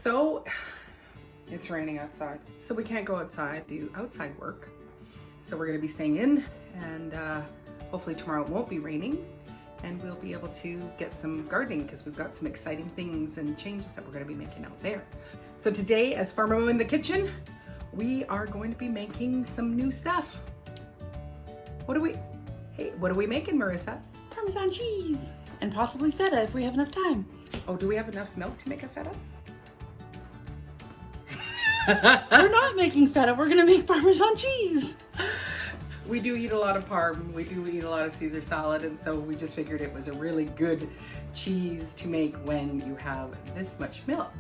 So it's raining outside, so we can't go outside, do outside work. So we're gonna be staying in, and hopefully tomorrow it won't be raining and we'll be able to get some gardening because we've got some exciting things and changes that we're gonna be making out there. So today, as Farmer Mom in the kitchen, we are going to be making some new stuff. What are we making, Marissa? Parmesan cheese and possibly feta if we have enough time. Oh, do we have enough milk to make a feta? We're not making feta, we're gonna make Parmesan cheese. We do eat a lot of parm, we do eat a lot of Caesar salad, and so we just figured it was a really good cheese to make when you have this much milk.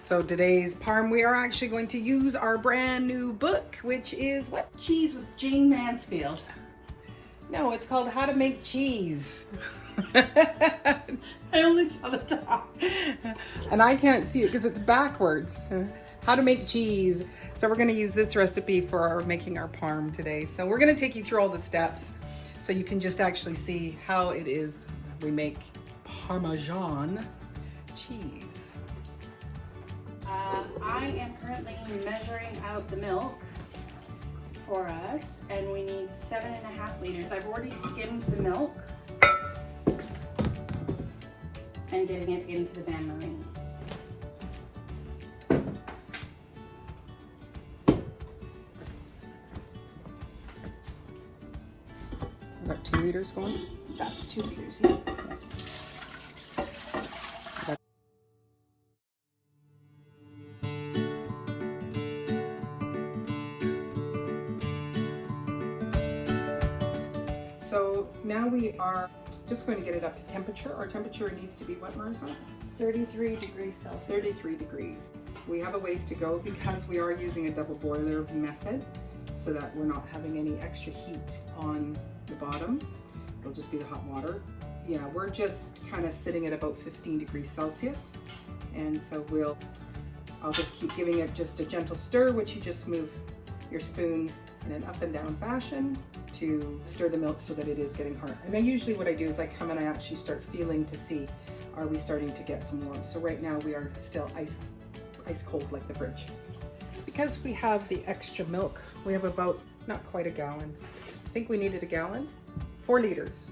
So today's parm, we are actually going to use our brand new book, which is what? Cheese with Jane Mansfield. No, it's called How to Make Cheese. I only saw the top. And I can't see it because it's backwards. How to make cheese. So we're gonna use this recipe for making our parm today. So we're gonna take you through all the steps so you can just actually see how it is we make Parmesan cheese. I am currently measuring out the milk for us, and we need 7.5 liters. I've already skimmed the milk and getting it into the bain-marie. We've got 2 liters going. That's 2 liters, yeah. So now we are just going to get it up to temperature. Our temperature needs to be what, Marissa? 33 degrees Celsius. 33 degrees. We have a ways to go because we are using a double boiler method so that we're not having any extra heat on the bottom. It'll just be the hot water. Yeah, we're just kind of sitting at about 15 degrees Celsius. And so I'll just keep giving it just a gentle stir, which you just move your spoon in an up and down fashion to stir the milk so that it is getting hard. And usually what I do is I come and I actually start feeling to see, are we starting to get some warmth? So right now we are still ice cold like the fridge. Because we have the extra milk, we have about, not quite a gallon. I think we needed a gallon, 4 liters.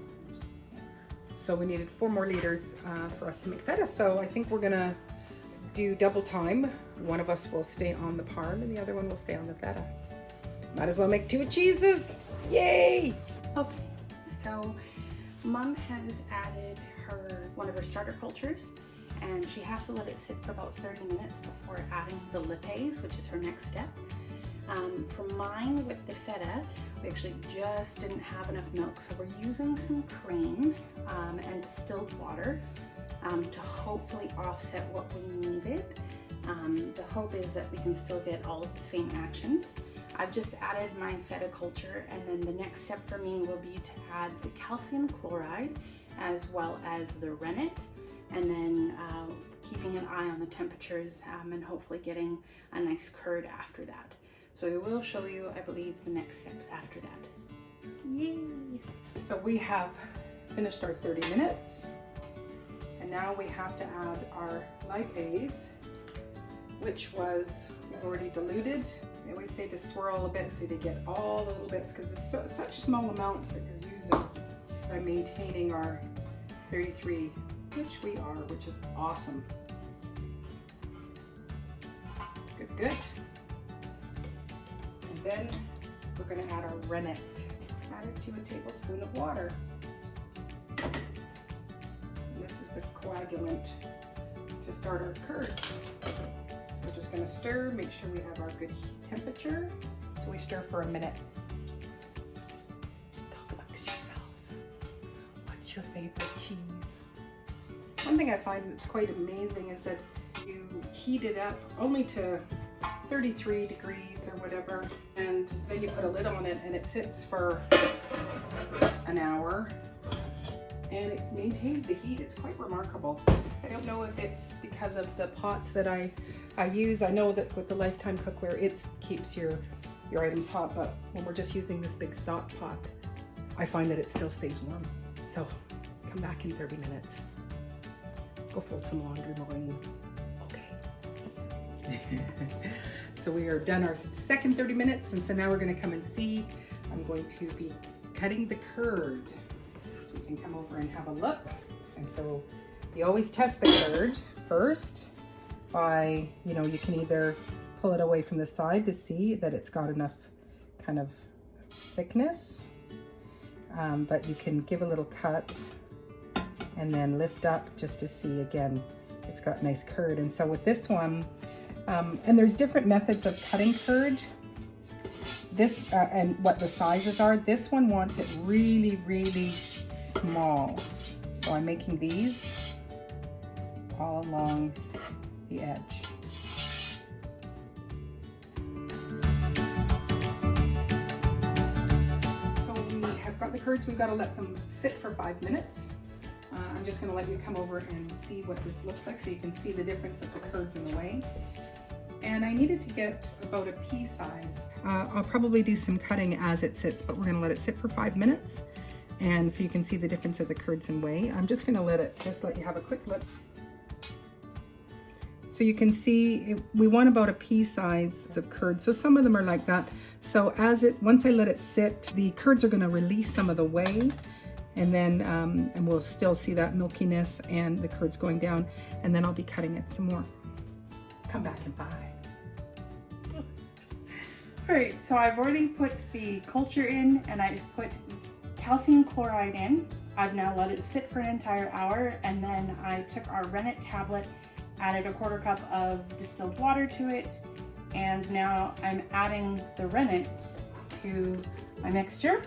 So we needed 4 more liters for us to make feta. So I think we're gonna do double time. One of us will stay on the parm and the other one will stay on the feta. Might as well make 2 cheeses. Yay! Okay, so Mom has added one of her starter cultures, and she has to let it sit for about 30 minutes before adding the lipase, which is her next step. For mine with the feta, we actually just didn't have enough milk, so we're using some cream and distilled water to hopefully offset what we needed. The hope is that we can still get all of the same actions. I've just added my feta culture, and then the next step for me will be to add the calcium chloride as well as the rennet, and then keeping an eye on the temperatures and hopefully getting a nice curd after that. So I will show you, I believe, the next steps after that. Yay! So we have finished our 30 minutes, and now we have to add our lipase, which was already diluted. I always say to swirl a bit so they get all the little bits, because there's such small amounts that you're using by maintaining our 33, which we are, which is awesome. Good, good. And then we're going to add our rennet. Add it to a tablespoon of water. And this is the coagulant to start our curds. We're just going to stir, make sure we have our good temperature. So we stir for a minute. Talk amongst yourselves. What's your favorite cheese? One thing I find that's quite amazing is that you heat it up only to 33 degrees or whatever, and then you put a lid on it and it sits for an hour and it maintains the heat. It's quite remarkable. I don't know if it's because of the pots that I use. I know that with the Lifetime cookware, it keeps your items hot, but when we're just using this big stock pot, I find that it still stays warm. So come back in 30 minutes. Go fold some laundry, Maureen. Okay. So we are done our second 30 minutes, and so now we're going to come and see. I'm going to be cutting the curd. So you can come over and have a look. And so you always test the curd first by, you know, you can either pull it away from the side to see that it's got enough kind of thickness, but you can give a little cut and then lift up just to see again it's got nice curd. And so with this one, and there's different methods of cutting curd, this and what the sizes are. This one wants it really, really small, so I'm making these all along the edge. So we have got the curds, we've got to let them sit for 5 minutes. I'm just going to let you come over and see what this looks like so you can see the difference of the curds in the whey. And I needed to get about a pea size. I'll probably do some cutting as it sits, but we're going to let it sit for 5 minutes. And so you can see the difference of the curds and whey. I'm just going to let you have a quick look. So you can see we want about a pea size of curd. So some of them are like that. So once I let it sit, the curds are going to release some of the whey. And then, and we'll still see that milkiness and the curds going down. And then I'll be cutting it some more. Come back and buy. All right, so I've already put the culture in and I've put calcium chloride in. I've now let it sit for an entire hour, and then I took our rennet tablet, added a 1/4 cup of distilled water to it, and now I'm adding the rennet to my mixture.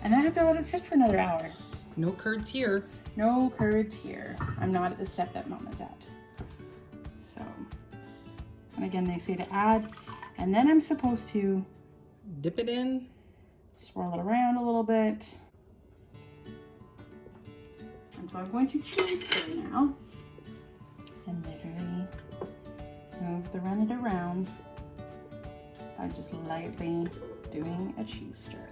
And then I have to let it sit for another hour. No curds here. No curds here. I'm not at the step that Mama's at. So, and again, they say to add, and then I'm supposed to dip it in, swirl it around a little bit. And so I'm going to cheese stir now, and literally move the rennet around by just lightly doing a cheese stir.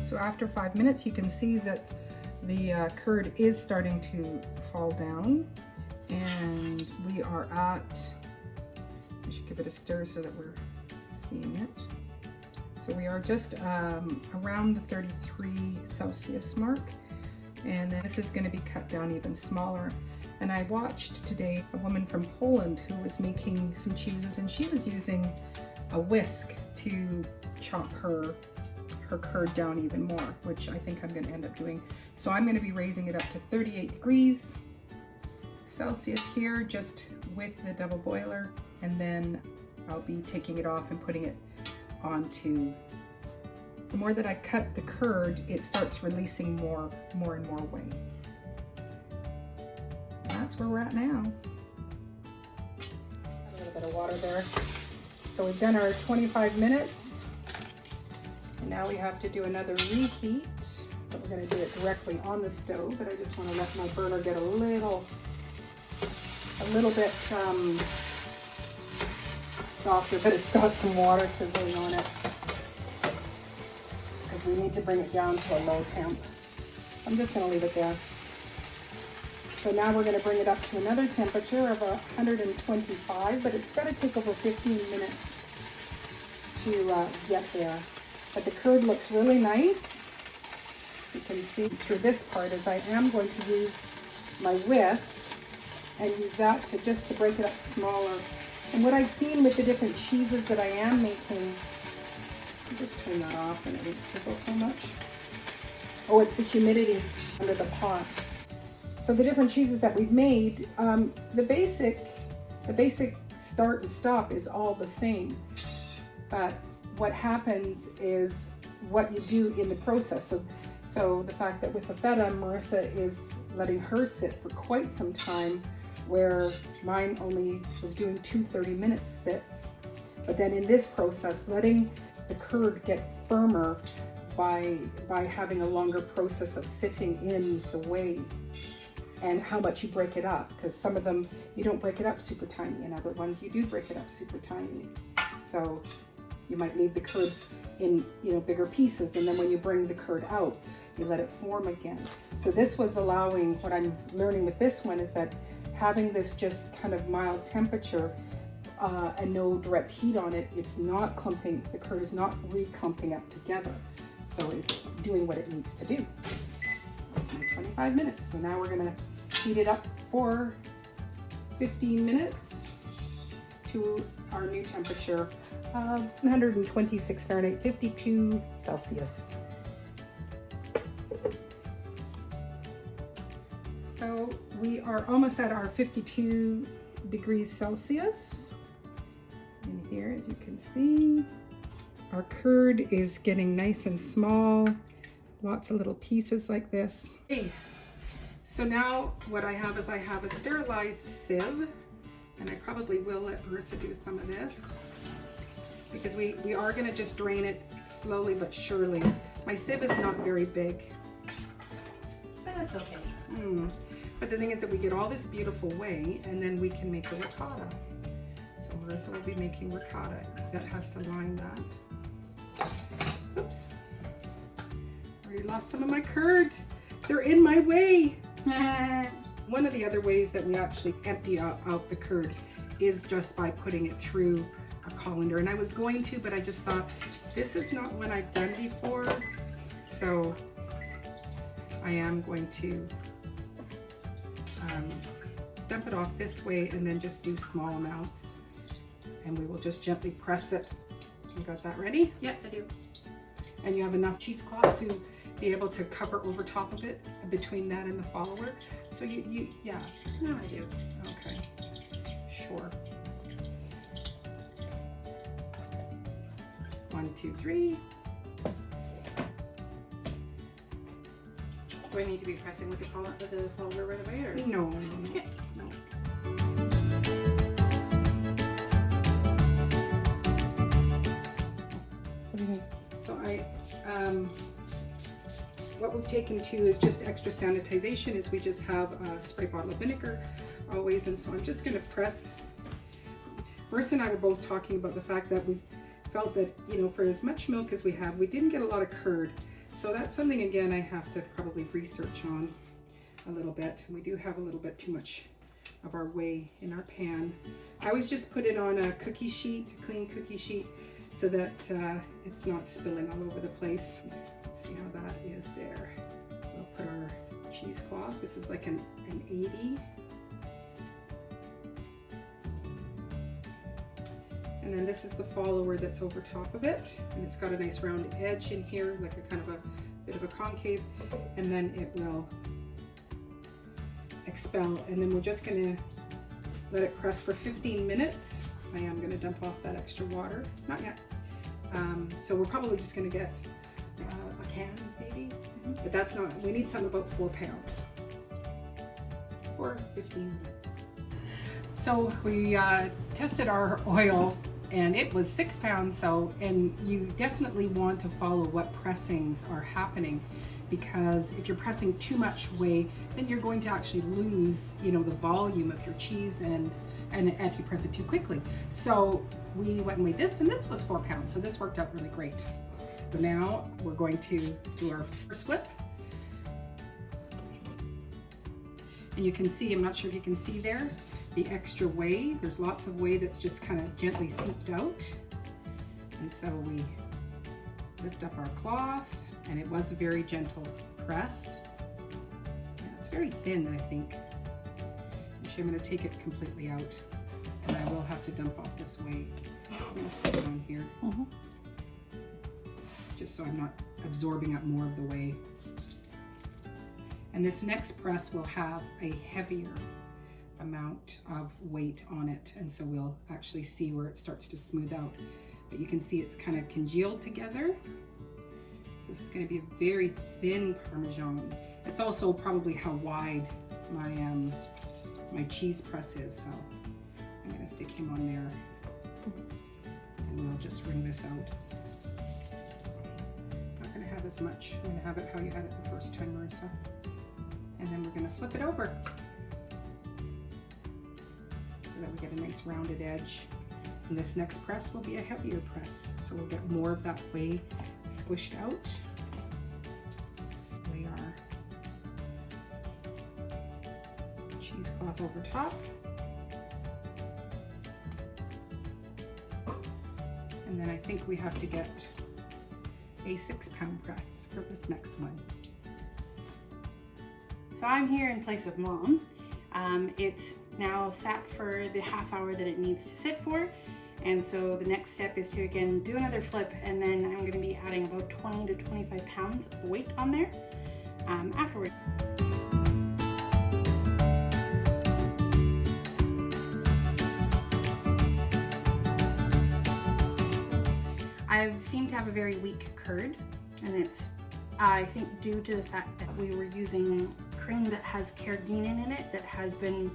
So after 5 minutes, you can see that the curd is starting to fall down, and we are at, I should give it a stir so that we're seeing it. So we are just around the 33 Celsius mark, and then this is going to be cut down even smaller. And I watched today a woman from Poland who was making some cheeses, and she was using a whisk to chop her curd down even more, which I think I'm going to end up doing. So I'm going to be raising it up to 38 degrees Celsius here, just with the double boiler, and then I'll be taking it off and putting it onto. The more that I cut the curd, it starts releasing more and more whey. That's where we're at now. A little bit of water there. So we've done our 25 minutes. And now we have to do another reheat, but we're going to do it directly on the stove. But I just want to let my burner get a little bit softer, but it's got some water sizzling on it because we need to bring it down to a low temp. I'm just going to leave it there. So now we're going to bring it up to another temperature of 125, but it's got to take over 15 minutes to get there. But the curd looks really nice. You can see through this part as I am going to use my whisk and use that just to break it up smaller. And what I've seen with the different cheeses that I am making, I'll just turn that off and it won't sizzle so much. Oh, it's the humidity under the pot. So the different cheeses that we've made, the basic start and stop is all the same. But what happens is what you do in the process. So the fact that with the feta, Marissa is letting hers sit for quite some time, where mine only was doing 2 30-minute sits. But then in this process, letting the curd get firmer by having a longer process of sitting in the whey, and how much you break it up, because some of them you don't break it up super tiny, and other ones you do break it up super tiny. So you might leave the curd in bigger pieces, and then when you bring the curd out, you let it form again. So this was allowing, what I'm learning with this one is that having this just kind of mild temperature and no direct heat on it, it's not clumping, the curd is not re-clumping up together. So it's doing what it needs to do. It's been 25 minutes. So now we're gonna heat it up for 15 minutes to our new temperature of 126 Fahrenheit, 52 Celsius. So we are almost at our 52 degrees Celsius. And here, as you can see, our curd is getting nice and small, lots of little pieces like this. Okay. So now what I have is I have a sterilized sieve, and I probably will let Marissa do some of this because we are going to just drain it slowly but surely. My sieve is not very big. That's okay. But the thing is that we get all this beautiful whey and then we can make a ricotta. So Marissa will be making ricotta. That has to line that. Oops. I already lost some of my curd. They're in my way. One of the other ways that we actually empty out the curd is just by putting it through a colander. And I was going to, but I just thought, this is not one I've done before. So I am going to dump it off this way and then just do small amounts. And we will just gently press it. You got that ready? Yep, I do. And you have enough cheesecloth to be able to cover over top of it between that and the follower. So yeah. No, I do. Okay, sure. 1, 2, 3. Do I need to be pressing with the follower right away, or? No. Okay. No. What do you think? So what we've taken to is just extra sanitization, is we just have a spray bottle of vinegar always, and so I'm just going to press. Marissa and I were both talking about the fact that we've felt that, you know, for as much milk as we have, we didn't get a lot of curd. So that's something, again, I have to probably research on a little bit. We do have a little bit too much of our whey in our pan. I always just put it on a cookie sheet, a clean cookie sheet, so that it's not spilling all over the place. Let's see how that is there. We'll put our cheesecloth. This is like an 80. And then this is the follower that's over top of it. And it's got a nice round edge in here, like a kind of a bit of a concave. And then it will expel. And then we're just gonna let it press for 15 minutes. I am gonna dump off that extra water. Not yet. So we're probably just gonna get a can maybe, but that's not, we need something about 4 pounds for 15 minutes. So we tested our oil and it was 6 pounds. So, and you definitely want to follow what pressings are happening, because if you're pressing too much whey, then you're going to actually lose, you know, the volume of your cheese, and if you press it too quickly. So we went and weighed this, and this was 4 pounds. So this worked out really great. But now we're going to do our first flip. And you can see, I'm not sure if you can see there, the extra whey. There's lots of whey that's just kind of gently seeped out. And so we lift up our cloth, and it was a very gentle press. And it's very thin, I think. Actually, I'm going to take it completely out, and I will have to dump off this whey. I'm going to stick it on here, just so I'm not absorbing up more of the whey. And this next press will have a heavier amount of weight on it, and so we'll actually see where it starts to smooth out. But you can see it's kind of congealed together. So this is going to be a very thin Parmesan. It's also probably how wide my my cheese press is, so I'm going to stick him on there, and we'll just wring this out. Not going to have as much. I'm going to have it how you had it the first time, Marissa. And then we're going to flip it over so that we get a nice rounded edge. And this next press will be a heavier press, so we'll get more of that whey squished out. cheesecloth over top. And then I think we have to get a 6-pound press for this next one. So I'm here in place of Mom. It's now sat for the half hour that it needs to sit for. And so the next step is to again do another flip, and then I'm going to be adding about 20 to 25 pounds of weight on there afterwards. I seem to have a very weak curd, and it's I think due to the fact that we were using cream that has carrageenan in it that has been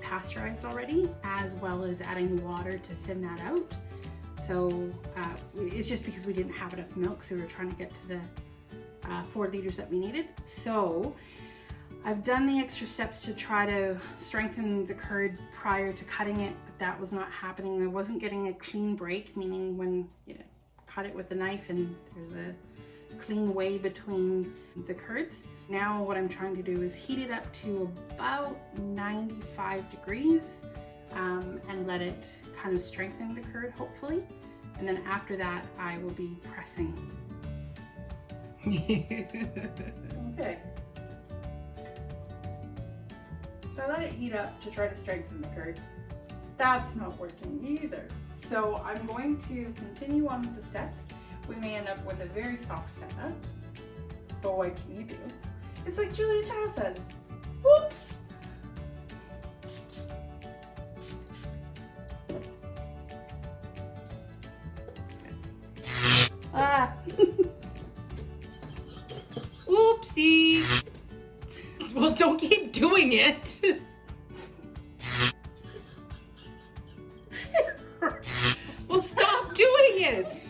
pasteurized already, as well as adding water to thin that out. So it's just because we didn't have enough milk, so we were trying to get to the 4 liters that we needed. So I've done the extra steps to try to strengthen the curd prior to cutting it, but that was not happening. I wasn't getting a clean break, meaning when you cut it with a knife and there's a clean way between the curds. Now what I'm trying to do is heat it up to about 95 degrees and let it kind of strengthen the curd, hopefully. And then after that, I will be pressing. Okay. So I let it heat up to try to strengthen the curd. That's not working either. So I'm going to continue on with the steps. We may end up with a very soft feta, but what can you do? It's like Julia Child says, whoops! Ah! Oopsie! Well, don't keep doing it. Well, stop doing it.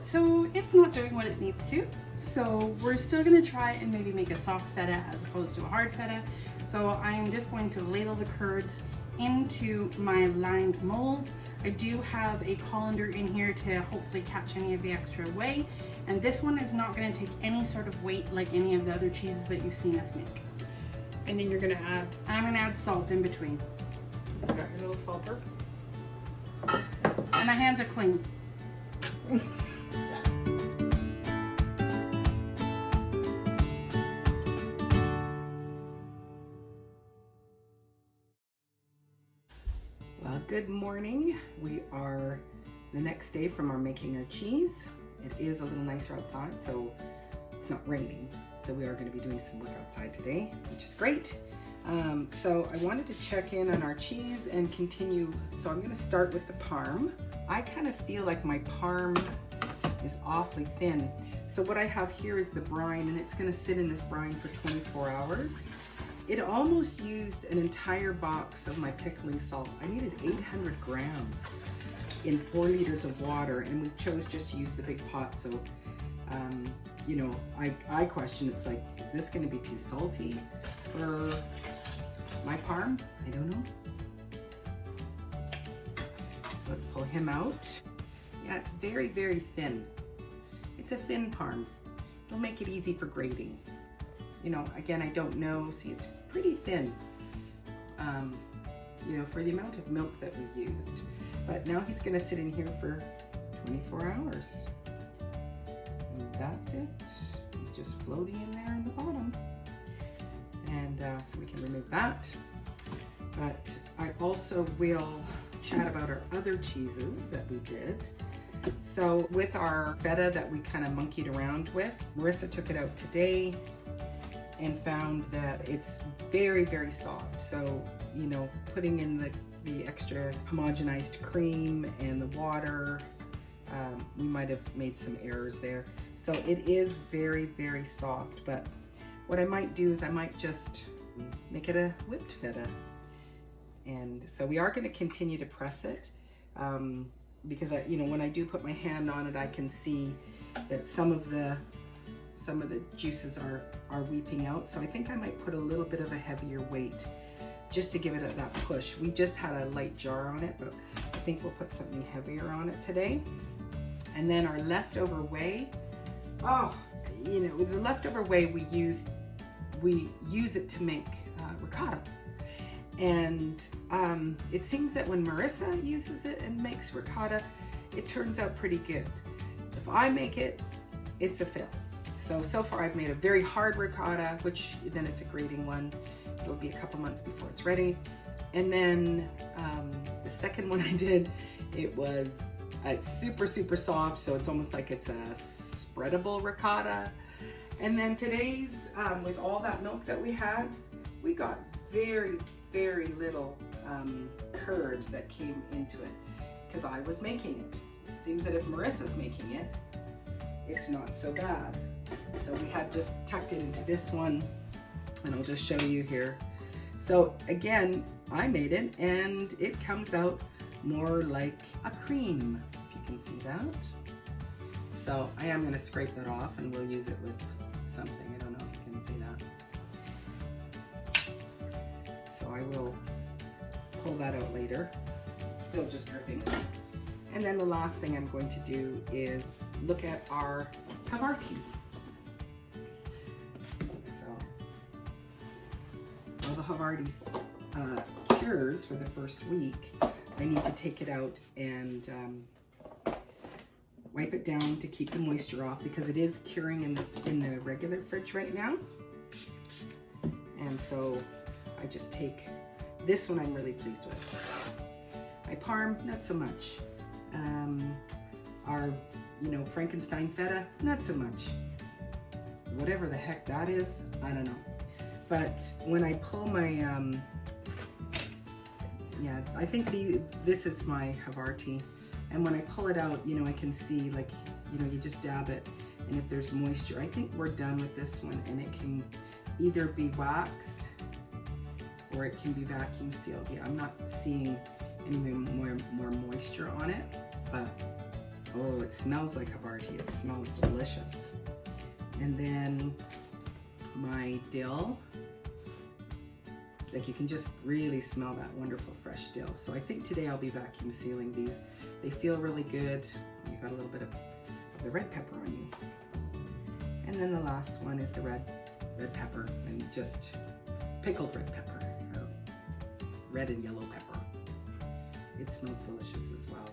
So it's not doing what it needs to. So we're still gonna try and maybe make a soft feta as opposed to a hard feta. So I am just going to ladle the curds into my lined mold. I do have a colander in here to hopefully catch any of the extra weight. And this one is not gonna take any sort of weight like any of the other cheeses that you've seen us make. And then you're gonna add? And I'm gonna add salt in between. Got your little salter. And my hands are clean. Well, good morning. We are the next day from our making our cheese. It is a little nicer outside, so it's not raining. So we are going to be doing some work outside today, which is great. So I wanted to check in on our cheese and continue. So I'm going to start with the parm. I kind of feel like my parm is awfully thin. So what I have here is the brine, and it's going to sit in this brine for 24 hours. It almost used an entire box of my pickling salt. I needed 800 grams in 4 liters of water, and we chose just to use the big pot. So, you know, I question, it's like, is this gonna be too salty for my parm? I don't know. So let's pull him out. Yeah, it's very, very thin. It's a thin parm. It'll make it easy for grating. You know, again, I don't know. See, it's pretty thin, you know, for the amount of milk that we used. But now he's gonna sit in here for 24 hours. And that's it. He's just floating in there in the bottom. And so we can remove that. But I also will chat about our other cheeses that we did. So with our feta that we kind of monkeyed around with, Marissa took it out today and found that it's very, very soft. So, you know, putting in the extra homogenized cream and the water, we might have made some errors there. So it is very, very soft, but what I might do is I might just make it a whipped feta. And so we are gonna continue to press it because you know, when I do put my hand on it, I can see that some of the juices are weeping out. So I think I might put a little bit of a heavier weight just to give it that push. We just had a light jar on it, but I think we'll put something heavier on it today. And then our leftover whey, oh, you know, the leftover whey we use it to make ricotta. And it seems that when Marissa uses it and makes ricotta, it turns out pretty good. If I make it, it's a fail. So far I've made a very hard ricotta, which then it's a grating one. It'll be a couple months before it's ready. And then the second one I did, it's super, super soft, so it's almost like it's a spreadable ricotta. And then today's, with all that milk that we had, we got very, very little curd that came into it because I was making it. It seems that if Marissa's making it, it's not so bad. So we had just tucked it into this one, and I'll just show you here. So again, I made it, and it comes out more like a cream, if you can see that. So I am going to scrape that off, and we'll use it with something. I don't know if you can see that. So I will pull that out later. It's still just dripping. And then the last thing I'm going to do is look at our Havarti. So, the Havarti's cures for the first week, I need to take it out and wipe it down to keep the moisture off because it is curing in the regular fridge right now. And so I just take this one. I'm really pleased with. My Parm, not so much. Our, Frankenstein Feta, not so much. Whatever the heck that is, I don't know. But when I pull my, I think this is my Havarti. And when I pull it out, I can see, you just dab it. And if there's moisture, I think we're done with this one. And it can either be waxed or it can be vacuum sealed. Yeah, I'm not seeing any more moisture on it, but oh, it smells like Havarti. It smells delicious. And then my dill, you can just really smell that wonderful fresh dill. So I think today I'll be vacuum sealing these. They feel really good. You got a little bit of the red pepper on you. And then the last one is the red pepper, and just pickled red pepper, or red and yellow pepper. It smells delicious as well.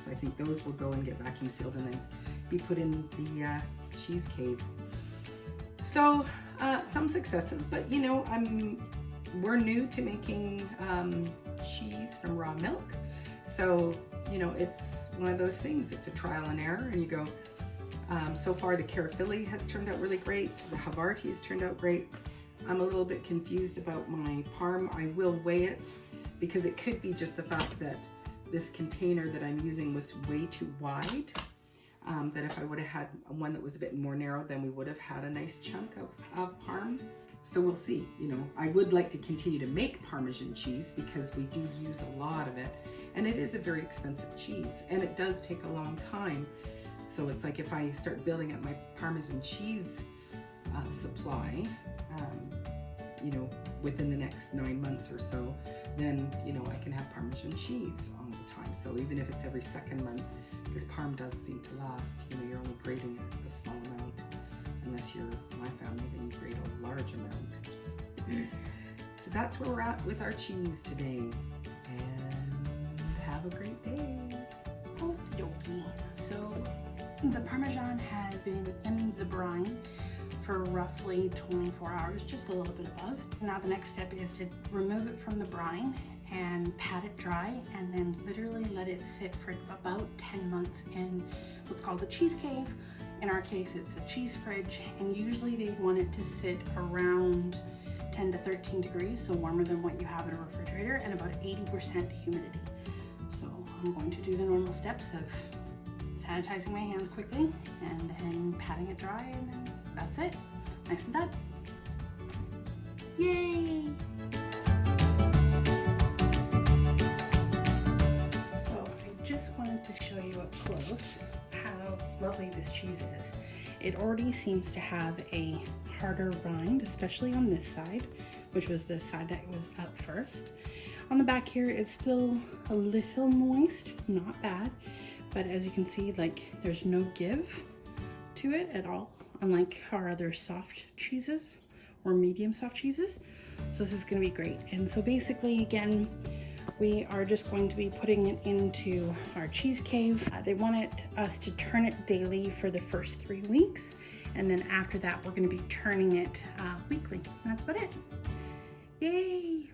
So I think those will go and get vacuum sealed and then be put in the cheese cave. So some successes, but we're new to making cheese from raw milk. So, it's one of those things. It's a trial and error, and you go, so far the Carafilli has turned out really great. The Havarti has turned out great. I'm a little bit confused about my Parm. I will weigh it because it could be just the fact that this container that I'm using was way too wide. That if I would have had one that was a bit more narrow, then we would have had a nice chunk of Parm. So we'll see. I would like to continue to make Parmesan cheese because we do use a lot of it, and it is a very expensive cheese, and it does take a long time. So it's like if I start building up my Parmesan cheese supply, within the next 9 months or so, then I can have Parmesan cheese all the time. So even if it's every second month, because Parm does seem to last, you're only grating a small amount. Unless you're my family, then you grate a large amount. So that's where we're at with our cheese today. And have a great day. Okie dokie. So the Parmesan has been in the brine for roughly 24 hours, just a little bit above. Now the next step is to remove it from the brine and pat it dry, and then literally let it sit for about 10 months in what's called a cheese cave. In our case, it's a cheese fridge, and usually they want it to sit around 10 to 13 degrees, so warmer than what you have in a refrigerator, and about 80% humidity. So I'm going to do the normal steps of sanitizing my hands quickly and then patting it dry, and then that's it. Nice and done. Yay! So I just wanted to show you up close how lovely this cheese is. It already seems to have a harder rind, especially on this side, which was the side that was up first. On the back here, it's still a little moist, not bad, but as you can see, like there's no give to it at all, unlike our other soft cheeses or medium soft cheeses. So this is going to be great. And so basically, again, we are just going to be putting it into our cheese cave. They wanted us to turn it daily for the first 3 weeks, and then after that we're going to be turning it weekly. And that's about it. Yay!